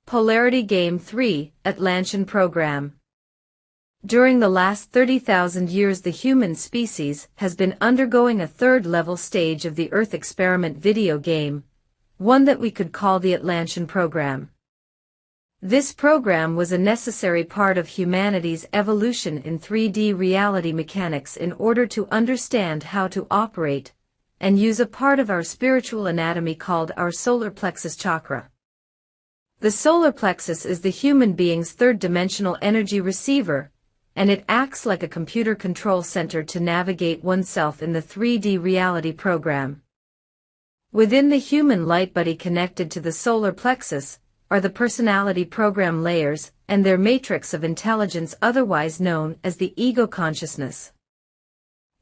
Polarity Game 3, Atlantian Program. During the last 30,000 years the human species has been undergoing a third-level stage of the Earth experiment video game, one that we could call the Atlantian Program. This program was a necessary part of humanity's evolution in 3D reality mechanics in order to understand how to operate and use a part of our spiritual anatomy called our solar plexus chakra. The solar plexus is the human being's third-dimensional energy receiver, and it acts like a computer control center to navigate oneself in the 3D reality program. Within the human light body connected to the solar plexus are the personality program layers and their matrix of intelligence, otherwise known as the ego consciousness.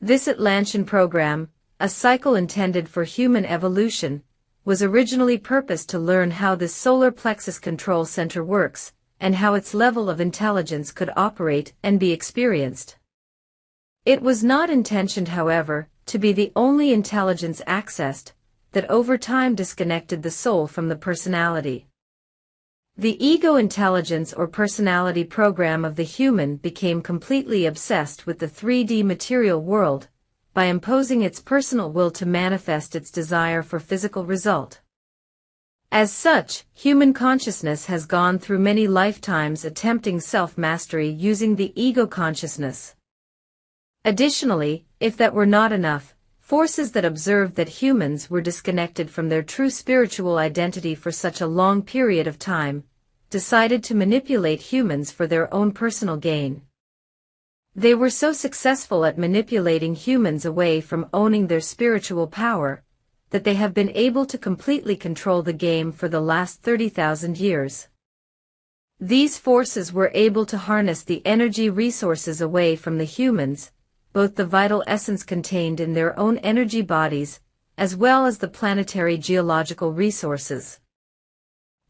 This Atlantian program, a cycle intended for human evolution, was originally purposed to learn how this solar plexus control center works, and how its level of intelligence could operate and be experienced. It was not intentioned, however, to be the only intelligence accessed, that over time disconnected the soul from the personality. The ego intelligence or personality program of the human became completely obsessed with the 3D material world, by imposing its personal will to manifest its desire for physical result. As such, human consciousness has gone through many lifetimes attempting self-mastery using the ego consciousness. Additionally, if that were not enough, forces that observed that humans were disconnected from their true spiritual identity for such a long period of time, decided to manipulate humans for their own personal gain. They were so successful at manipulating humans away from owning their spiritual power, that they have been able to completely control the game for the last 30,000 years. These forces were able to harness the energy resources away from the humans, both the vital essence contained in their own energy bodies, as well as the planetary geological resources.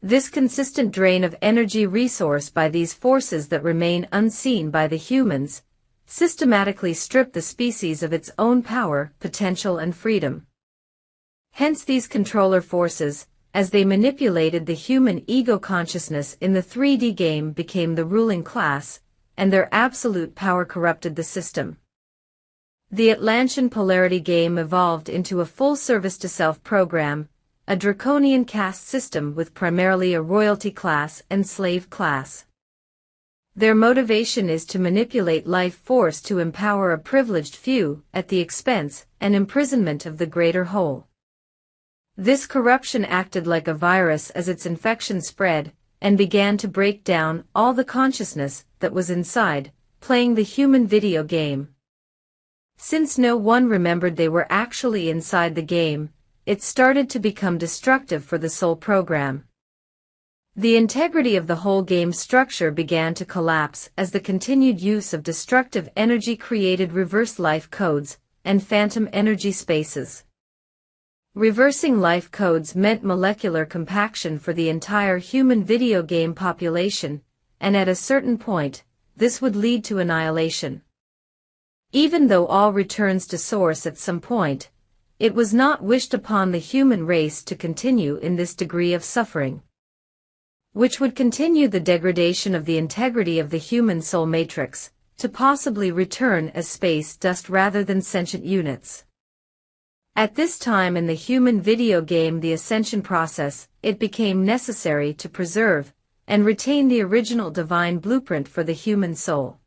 This consistent drain of energy resource by these forces that remain unseen by the humans, systematically strip the species of its own power, potential and freedom. Hence these controller forces, as they manipulated the human ego consciousness in the 3D game, became the ruling class, and their absolute power corrupted the system. The Atlantian Polarity game evolved into a full service-to-self program, a draconian caste system with primarily a royalty class and slave class. Their motivation is to manipulate life force to empower a privileged few at the expense and imprisonment of the greater whole. This corruption acted like a virus as its infection spread, and began to break down all the consciousness that was inside, playing the human video game. Since no one remembered they were actually inside the game, it started to become destructive for the soul program. The integrity of the whole game structure began to collapse as the continued use of destructive energy created reverse life codes and phantom energy spaces. Reversing life codes meant molecular compaction for the entire human video game population, and at a certain point, this would lead to annihilation. Even though all returns to source at some point, it was not wished upon the human race to continue in this degree of suffering, which would continue the degradation of the integrity of the human soul matrix, to possibly return as space dust rather than sentient units. At this time in the human video game, the ascension process, it became necessary to preserve and retain the original divine blueprint for the human soul.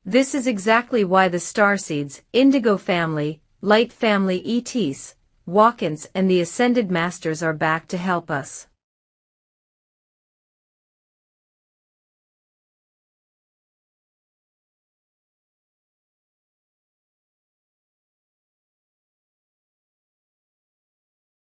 This is exactly why the starseeds, indigo family, light family, ETs, walk-ins and the ascended masters are back to help us.